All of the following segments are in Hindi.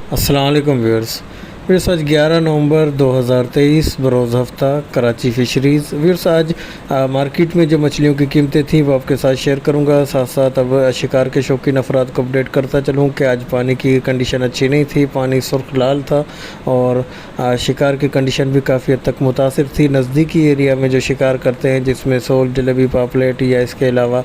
अस्सलाम वालेकुम व्यूअर्स। आज 11 नवंबर 2023 बरोज़ हफ़्ता कराची फ़िशरीज़। व्यूअर्स आज मार्केट में जो मछलियों की कीमतें थी वो आपके साथ शेयर करूंगा। साथ साथ अब शिकार के शौकीन अफराद को अपडेट करता चलूँ कि आज पानी की कंडीशन अच्छी नहीं थी, पानी सुर्ख लाल था और शिकार की कंडीशन भी काफ़ी हद तक मुतासिर थी। नज़दीकी एरिया में जो शिकार करते हैं जिसमें सोल, जलेबी, पापलेट या इसके अलावा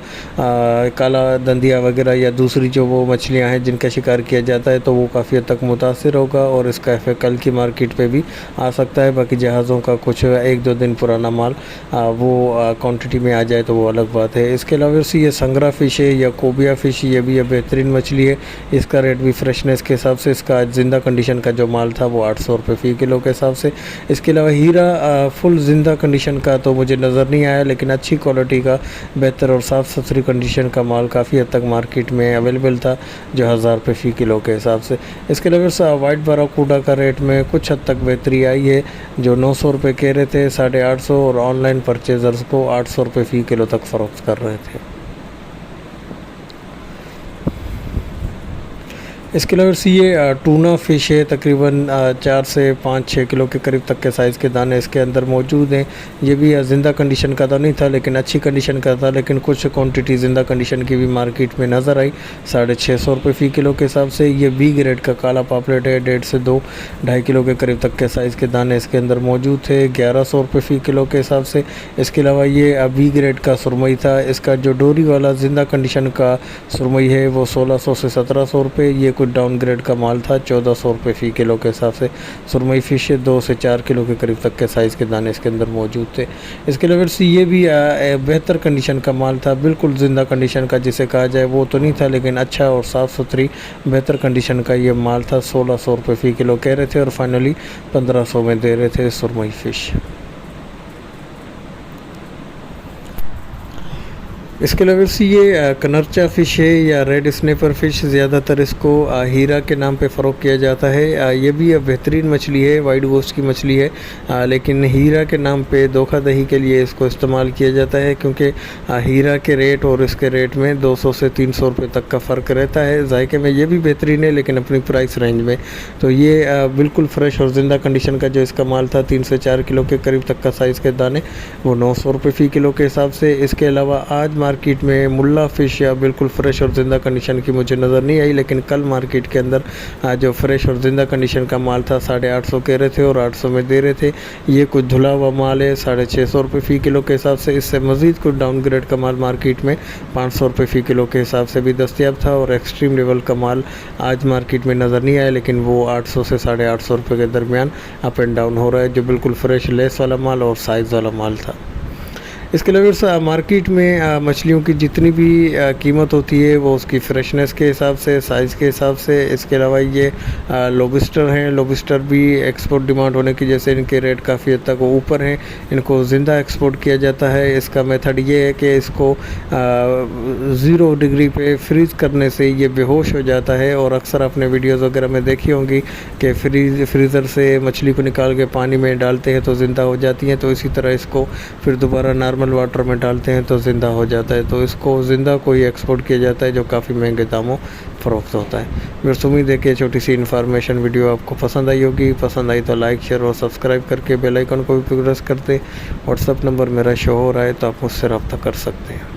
काला दंदिया वगैरह या दूसरी जो वो मछलियाँ हैं जिनका शिकार किया जाता है तो वो काफ़ी हद तक मुतासिर होगा और इसका इफेक्ट कल की मार्केट पे भी आ सकता है। बाकी जहाज़ों का कुछ 1-2 दिन पुराना माल वो क्वांटिटी में आ जाए तो वो अलग बात है। इसके अलावा ये संगरा फ़िश है या कोबिया फ़िश, ये भी बेहतरीन मछली है। इसका रेट भी फ्रेशनेस के हिसाब से, इसका ज़िंदा कंडीशन का जो माल था वो 800 रुपये फ़ी किलो के हिसाब से। इसके अलावा हीरा फुल ज़िंदा कंडीशन का तो मुझे नज़र नहीं आया, लेकिन अच्छी क्वालिटी का बेहतर और साफ़ सुथरी कंडीशन का माल काफ़ी हद तक मार्केट में अवेलेबल था जो 1000 रुपये फ़ी किलो के हिसाब से। इसके अलावा वाइट बाराकूडा का रेट में कुछ हद तक बेहतरी आई है। जो 900 रुपये कह रहे थे 850 और ऑनलाइन परचेज़र्स को 800 रुपये फ़ी किलो तक फ़रोख्त कर रहे थे। इसके अलावा ये टूना फ़िश है, तकरीबन 4 से 5-6 किलो के करीब तक के साइज़ के दाने इसके अंदर मौजूद हैं। ये भी ज़िंदा कंडीशन का तो नहीं था लेकिन अच्छी कंडीशन का था, लेकिन कुछ क्वांटिटी ज़िंदा कंडीशन की भी मार्केट में नज़र आई 650 रुपये फ़ी किलो के हिसाब से। ये बी ग्रेड का काला पापलेट है, 1.5 से 2-2.5 किलो के करीब तक के साइज़ के दाने इसके अंदर मौजूद थे 1100 रुपये फ़ी किलो के हिसाब से। इसके अलावा ये बी ग्रेड का सुरमई था, इसका जो डोरी वाला ज़िंदा कंडीशन का सुरमई है वो 1600 से 1700 रुपये। ये कुछ डाउन ग्रेड का माल था 1400 रुपये फ़ी किलो के हिसाब से। सुरमई फ़िश 2 से 4 किलो के करीब तक के साइज़ के दाने इसके अंदर मौजूद थे। इसके अलावा ये भी बेहतर कंडीशन का माल था, बिल्कुल ज़िंदा कंडीशन का जिसे कहा जाए वो तो नहीं था, लेकिन अच्छा और साफ़ सुथरी बेहतर कंडीशन का ये माल था। 1600 रुपये फ़ी किलो कह रहे थे और फाइनली 1500 में दे रहे थे सुरमई फ़िश। इसके अलावा ये कनरचा फ़िश है या रेड स्नैपर फ़िश, ज़्यादातर इसको हीरा के नाम पे फ़रोख्त किया जाता है। ये भी बेहतरीन मछली है, वाइट गोश्त की मछली है, लेकिन हीरा के नाम पे धोखाधड़ी के लिए इसको इस्तेमाल किया जाता है क्योंकि हीरा के रेट और इसके रेट में 200 से 300 रुपये तक का फ़र्क रहता है। जायके में ये भी बेहतरीन है लेकिन अपनी प्राइस रेंज में। तो ये बिल्कुल फ्रेश और ज़िंदा कंडीशन का जो इसका माल था 3 से 4 किलो के करीब तक का साइज़ के दाने वो 900 रुपये फ़ी किलो के हिसाब से। इसके अलावा आज मार्केट में मुल्ला फ़िश या बिल्कुल फ्रेश और ज़िंदा कंडीशन की मुझे नज़र नहीं आई, लेकिन कल मार्केट के अंदर जो फ्रेश और ज़िंदा कंडीशन का माल था 850 कह रहे थे और 800 में दे रहे थे। ये कुछ धुला हुआ माल है 650 रुपये फ़ी किलो के हिसाब से। इससे मज़ीद कुछ डाउन ग्रेड का माल मार्केट में 500 रुपये फ़ी किलो के हिसाब से भी दस्तियाब था और एक्सट्रीम लेवल का माल आज मार्केट में नज़र नहीं आया, लेकिन वो 800 से 850 रुपये के दरमियान अप एंड डाउन हो रहा है, जो बिल्कुल फ्रेश लेस वाला माल और साइज़ वाला माल था। इसके अलावा मार्केट में मछलियों की जितनी भी कीमत होती है वो उसकी फ्रेशनेस के हिसाब से, साइज़ के हिसाब से। इसके अलावा ये लॉबस्टर हैं, लॉबस्टर भी एक्सपोर्ट डिमांड होने की वजह से इनके रेट काफ़ी हद तक ऊपर हैं। इनको ज़िंदा एक्सपोर्ट किया जाता है। इसका मेथड ये है कि इसको 0 डिग्री पे फ्रीज़ करने से ये बेहोश हो जाता है और अक्सर आपने वीडियोज़ वगैरह में देखी होंगी कि फ्रीज़र से मछली को निकाल के पानी में डालते हैं तो ज़िंदा हो जाती हैं। तो इसी तरह इसको फिर दोबारा नॉर्मल वाटर में डालते हैं तो ज़िंदा हो जाता है। तो इसको ज़िंदा को ही एक्सपोर्ट किया जाता है जो काफ़ी महंगे दामों फ़रोख्त होता है। मेरी उम्मीद है कि छोटी सी इन्फॉर्मेशन वीडियो आपको पसंद आई होगी। पसंद आई तो लाइक, शेयर और सब्सक्राइब करके बेल आइकन को भी प्रेस करते। व्हाट्सअप नंबर मेरा शो हो रहा है तो आप मुझसे रब्ता कर सकते हैं।